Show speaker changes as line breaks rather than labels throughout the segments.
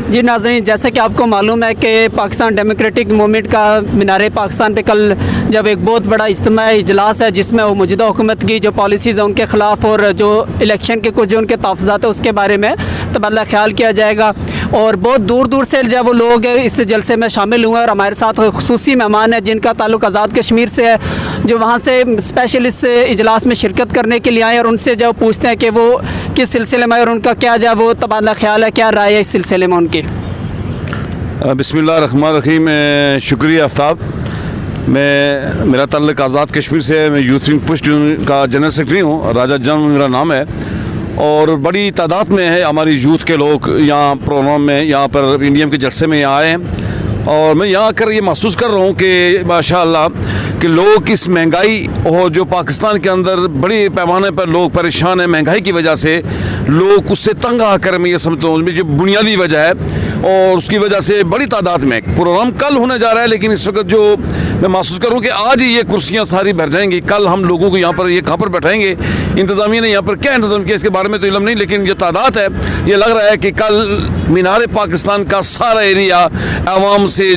जी नाज़रीन, जैसे कि आपको मालूम है कि पाकिस्तान डेमोक्रेटिक मूवमेंट का मीनार पाकिस्तान पे कल जब एक बहुत बड़ा इज्तिमाई इजलास है जिसमें वो मौजूदा हुकूमत की जो पॉलिसीज़ हैं उनके ख़िलाफ़ और जो इलेक्शन के कुछ जो उनके तहफ़्फ़ुज़ात है उसके बारे में तबादला ख्याल किया जाएगा। और बहुत दूर दूर से जब वो लोग इस जलसे में शामिल हुए और हमारे साथ खुसूसी मेहमान हैं जिनका ताल्लुक़ आज़ाद कश्मीर से है, जो वहाँ से स्पेशल इस इजलास में शिरकत करने के लिए आए और उनसे जब पूछते हैं कि वो किस सिलसिले में और उनका क्या जो वो तबादला ख्याल है, क्या राय है इस सिलसिले में उनकी।
बिस्मिल्लाहिर्रहमानिर्रहीम। शुक्रिया आफ्ताब। मेरा ताल्लुक़ आज़ाद कश्मीर से है। मैं यूथ विंग पुश का जनरल सेक्रेटरी हूँ। राजा जंग मेरा नाम है और बड़ी तादाद में है हमारी यूथ के लोग यहाँ प्रोग्राम में, यहाँ पर PDM के जलसे में यहाँ आए हैं। और मैं यहाँ आकर ये महसूस कर रहा हूँ कि माशाअल्लाह कि लोग इस महंगाई और जो पाकिस्तान के अंदर बड़ी पैमाने पर लोग परेशान हैं महंगाई की वजह से, लोग उससे तंग आकर मैं ये समझता हूँ जो बुनियादी वजह है और उसकी वजह से बड़ी तादाद में प्रोग्राम कल होने जा रहा है। लेकिन इस वक्त जो मैं महसूस करूँ कि आज ही ये कुर्सियाँ सारी भर जाएंगी। कल हम लोगों को यहाँ पर ये कहाँ पर बैठाएंगे, इंतज़ामिया ने यहाँ पर क्या इंतज़ाम किया इसके बारे में तो इल्म नहीं, लेकिन ये तादाद है, ये लग रहा है कि कल मीनार पाकिस्तान का सारा एरिया आवाम से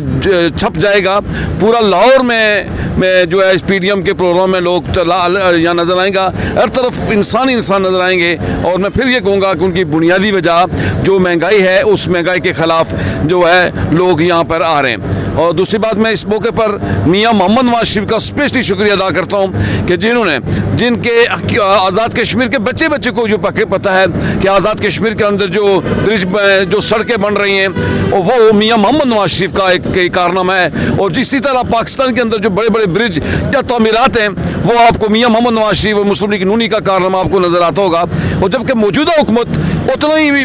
छप जाएगा। पूरा लाहौर में जो है इस PDM के प्रोग्राम में लोग यहाँ नज़र आएंगा, हर तरफ इंसान नज़र आएंगे। और मैं फिर ये कहूँगा कि उनकी बुनियादी वजह जो महंगाई है, उस महंगाई के ख़िलाफ़ जो है लोग यहाँ पर आ रहे हैं। और दूसरी बात, मैं इस मौके पर मियाँ मोहम्मद नवाज शरीफ का स्पेशली शुक्रिया अदा करता हूँ कि जिनके आज़ाद कश्मीर के बच्चे को जो पता है कि आज़ाद कश्मीर के अंदर जो ब्रिज जो सड़कें बन रही हैं वो मियाँ मोहम्मद नवाज शरीफ का एक कारनामा है। और इसी तरह पाकिस्तान के अंदर जो बड़े बड़े ब्रिज या तमीरात हैं वो आपको मियाँ मोहम्मद नवाज शरीफ और मुस्लिम लीग नूनी का कारनामा आपको नज़र आता होगा। और जबकि मौजूदा हुकूमत उतना ही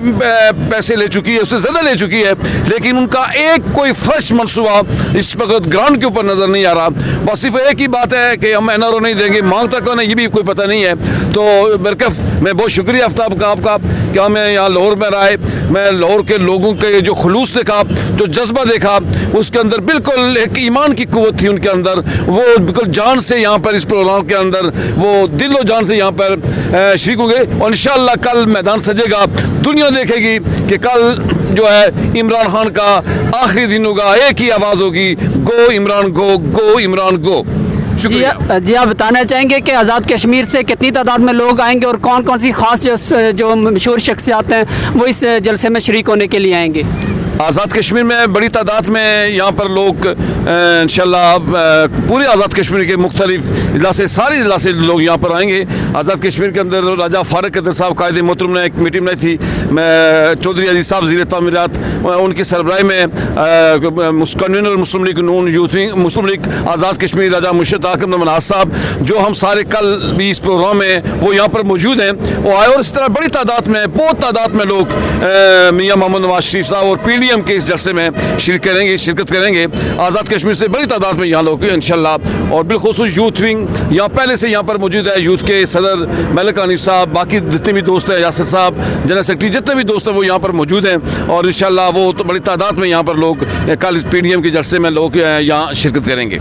पैसे ले चुकी है, उससे ज़्यादा ले चुकी है, लेकिन उनका एक कोई फ्रेश मनसूबा इस वक्त ग्राउंड के ऊपर नज़र नहीं आ रहा। बस सिर्फ एक ही बात है कि हम NRO नहीं देंगे, मांगता कौन है ये भी कोई पता नहीं है। तो मैं बहुत शुक्रिया आफ्ताब का आपका कि हमें यहाँ लाहौर में रहा है। मैं लाहौर के लोगों के जो खुलूस देखा, जो जज्बा देखा, उसके अंदर बिल्कुल एक ईमान की कुव्वत थी उनके अंदर। वो बिल्कुल जान से यहाँ पर इस प्रोग्राम के अंदर वो दिलो जान से यहाँ पर शरीक होंगे। और इंशाअल्लाह कल मैदान सजेगा, दुनिया देखेगी कि कल जो है इमरान खान का आखिरी दिन होगा, एक ही आवाज़ होगी, गो इमरान गो, गो इमरान गो।
जी आप बताना चाहेंगे कि आज़ाद कश्मीर से कितनी तादाद में लोग आएंगे और कौन कौन सी ख़ास जो मशहूर शख्सियात हैं वो इस जलसे में शरीक होने के लिए आएंगे?
आज़ाद कश्मीर में बड़ी तादाद में यहाँ पर लोग इंशाअल्लाह पूरे आज़ाद कश्मीर के मुख्तलिफ ज़िला से सारे ज़िला से लोग यहाँ पर आएंगे। आज़ाद कश्मीर के अंदर राजा फारूक कदर साहब कायदे मोहतरम ने एक मीटिंग बनाई थी। मैं चौधरी अजीज़ साहब ज़ीर तामीरात उनकी सरबराही में कन्वीनर मुस्लिम लीग नून यूथ विंग मुस्लिम लीग आज़ाद कश्मीर राजा मुर्शद आकम नवाज साहब, जो हम सारे कल भी इस प्रोग्राम में वो यहाँ पर मौजूद हैं, वो आए। और इस तरह बड़ी तादाद में बहुत तादाद में लोग मियाँ मोहम्मद नवाज शरीफ साहब और PDM के इस जलसे में शिरकत करेंगे। आज़ाद कश्मीर से बड़ी तादाद में यहाँ लोग इंशाअल्लाह। और बिलखुसूस यूथ विंग यहाँ पहले से यहाँ पर मौजूद है। यूथ के सदर मलिक हनीफ साहब, बाकी जितने भी दोस्त हैं, यासिर साहब जनरल सेक्रेटरी, जितने भी दोस्त हैं वो यहाँ पर मौजूद हैं। और इंशाअल्लाह वो तो बड़ी तादाद में यहाँ पर लोग कल PDM के जलसे में लोग यहाँ शिरकत करेंगे।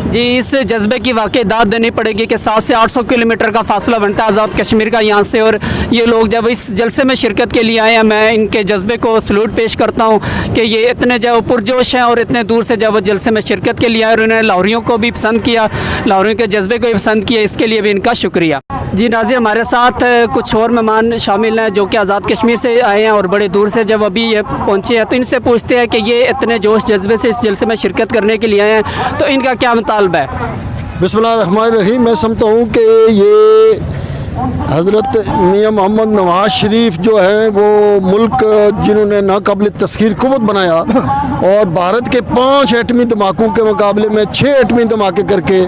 जी, इस जज्बे की वाकई दाद देनी पड़ेगी कि 700 से 800 किलोमीटर का फासला बनता है आज़ाद कश्मीर का यहाँ से, और ये लोग जब इस जलसे में शिरकत के लिए आए हैं, मैं इनके जज्बे को सलूट पेश करता हूँ कि ये इतने जो पुरजोश हैं और इतने दूर से जब वो जलसे में शिरकत के लिए आए और उन्होंने लाहौरियों को भी पसंद किया, लाहौरियों के जज्बे को भी पसंद किया, इसके लिए भी इनका शुक्रिया। जी नाज़रीन, हमारे साथ कुछ और मेहमान शामिल हैं जो कि आज़ाद कश्मीर से आए हैं और बड़े दूर से जब अभी ये पहुँचे हैं, तो इनसे पूछते हैं कि ये इतने जोश जज्बे से इस जलसे में शिरकत करने के लिए आए हैं, तो इनका क्या मुतालबा है?
बिस्मिल्लाहिर्रहमानिर्रहीम। मैं समझता हूँ कि ये हज़रत मियाँ मोहम्मद नवाज शरीफ जो है वो मुल्क जिन्होंने नाकाबिल तस्खीर क़ुव्वत बनाया और भारत के 5 एटमी धमाकों के मुकाबले में 6 एटमी धमाके करके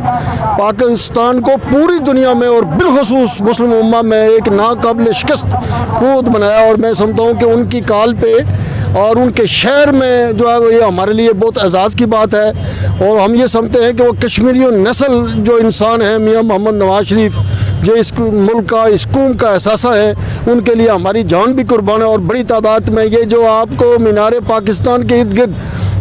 पाकिस्तान को पूरी दुनिया में और बिलखुसूस मुस्लिम उम्मा में एक नाकाबिल शिकस्त क़ुव्वत बनाया। और मैं समझता हूँ कि उनकी काल पे और उनके शहर में जो है ये हमारे लिए बहुत एजाज़ की बात है। और हम ये समझते हैं कि वो कश्मीरी नस्ल जो इंसान है मियाँ मोहम्मद नवाज शरीफ, जो इस मुल्क का इस कौम का एहसासा है, उनके लिए हमारी जान भी कुर्बान है। और बड़ी तादाद में ये जो आपको मीनार पाकिस्तान के इर्द गिर्द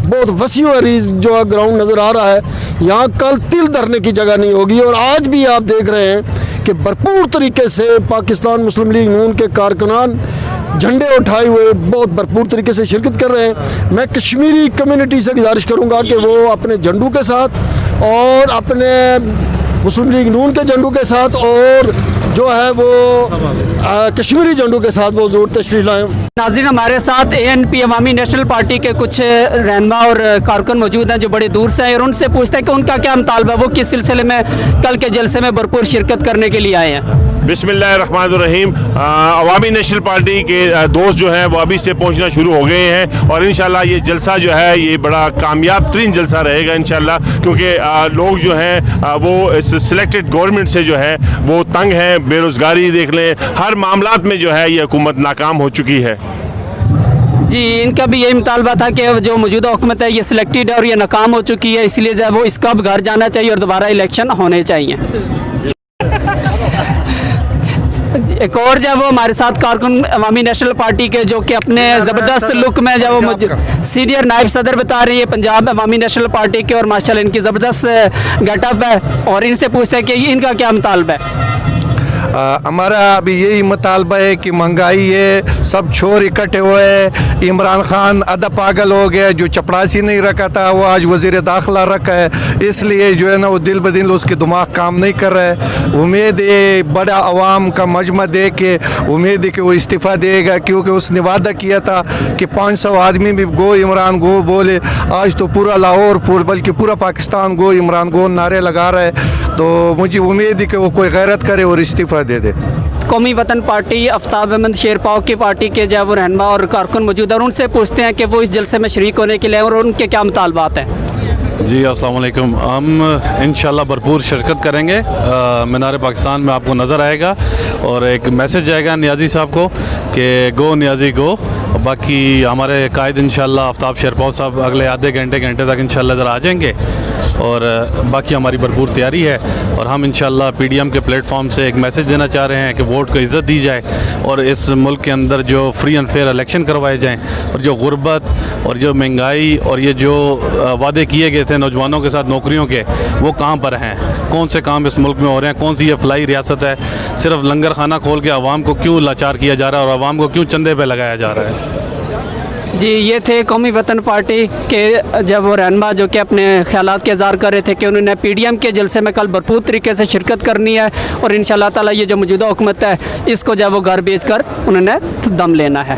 बहुत वसी अरीज़ जो है ग्राउंड नज़र आ रहा है, यहाँ कल तिल धरने की जगह नहीं होगी। और आज भी आप देख रहे हैं कि भरपूर तरीके से पाकिस्तान मुस्लिम लीग नून के कारकुनान झंडे उठाए हुए बहुत भरपूर तरीके से शिरकत कर रहे हैं। मैं कश्मीरी कम्युनिटी से गुजारिश करूँगा कि वो अपने झंडों के साथ और अपने मुस्लिम लीग नून के झंडों के साथ और जो है वो कश्मीरी झंडों के साथ वो ज़रूर तशरीफ़ लाएँ।
नाज़रीन, हमारे साथ ANP अवामी नेशनल पार्टी के कुछ रहनमा और कारकन मौजूद हैं जो बड़े दूर से हैं, और उनसे पूछते हैं कि उनका क्या मुतालबा, वो किस सिलसिले में कल के जलसे में भरपूर शिरकत करने के लिए आए हैं।
बिस्मिल्लाहिर्रहमानिर्रहीम। अवामी नेशनल पार्टी के दोस्त जो हैं वो अभी से पहुंचना शुरू हो गए हैं, और इंशाल्लाह ये जलसा जो है ये बड़ा कामयाब तरीन जलसा रहेगा इंशाल्लाह, क्योंकि लोग जो हैं वो इस सिलेक्टेड गवर्नमेंट से जो है वो तंग हैं। बेरोज़गारी देख लें, हर मामलात में जो है ये हुकूमत नाकाम हो चुकी है।
जी, इनका भी यही मुतालबा था कि जो मौजूदा हुकूमत है ये सिलेक्टेड है और ये नाकाम हो चुकी है, इसलिए जो है वो इसका अब घर जाना चाहिए और दोबारा इलेक्शन होने चाहिए। एक और जो है वो हमारे साथ कारकुन अवामी नेशनल पार्टी के जो कि अपने ज़बरदस्त लुक में जो वो सीनियर नायब सदर बता रही है पंजाब अवामी नेशनल पार्टी के, और माशाल्लाह इनकी ज़बरदस्त गेटअप है, और इनसे पूछते हैं कि इनका क्या मुतालबा है।
हमारा अभी यही मुतालबा है कि महंगाई है, सब छोर इकट्ठे हुए। इमरान खान आधा पागल हो गया, जो चपरासी नहीं रखा था वो आज वज़ीर दाखिला रखा है, इसलिए जो है ना वो दिल ब दिल उसके दिमाग काम नहीं कर रहा है। उम्मीद है बड़ा अवाम का मजमा दे के उम्मीद है कि वो इस्तीफ़ा देगा, क्योंकि उसने वादा किया था कि 500 आदमी भी गो इमरान गो बोले। आज तो पूरा लाहौर बल्कि पूरा पाकिस्तान गो इमरान गो नारे लगा रहा है, तो मुझे उम्मीद है कि वो कोई गैरत करे और इस्तीफ़ा दे दे।
कौमी वतन पार्टी आफ्ताब अहमद शेरपाव की पार्टी के जो वो रहनमा और कारकुन मौजूद है, और उनसे पूछते हैं कि वो इस जलसे में शरीक होने के लिए और उनके क्या मुतालबात हैं।
जी अस्सलाम वालेकुम। हम इंशाल्लाह भरपूर शिरकत करेंगे। मीनार पाकिस्तान में आपको नज़र आएगा, और एक मैसेज जाएगा नियाज़ी साहब को कि गो नियाज़ी गो। और बाकी हमारे कायद इंशाल्लाह आफ्ताब शेरपाव साहब अगले आधे घंटे तक इंशाल्लाह इधर आ जाएंगे, और बाकी हमारी भरपूर तैयारी है। और हम इंशाल्लाह PDM के प्लेटफॉर्म से एक मैसेज देना चाह रहे हैं कि वोट को इज़्ज़त दी जाए, और इस मुल्क के अंदर जो फ्री एंड फेयर इलेक्शन करवाए जाएं, और जो गुर्बत और जो महंगाई और ये जो वादे किए गए थे नौजवानों के साथ नौकरियों के, वो कहाँ पर हैं, कौन से काम इस मुल्क में हो रहे हैं, कौन सी ये फलाई रियासत है। सिर्फ लंगर खाना खोल के आवाम को क्यों लाचार किया जा रहा है और आवाम को क्यों चंदे पे लगाया जा रहा है।
जी, ये थे कौमी वतन पार्टी के जब वो रहनमा जो कि अपने ख्यालात के इज़हार कर रहे थे कि उन्होंने PDM के जलसे में कल भरपूर तरीके से शिरकत करनी है, और इंशाल्लाह ताला ये जो मौजूदा हुकूमत है इसको जब वो घर बेच कर उन्होंने दम लेना है।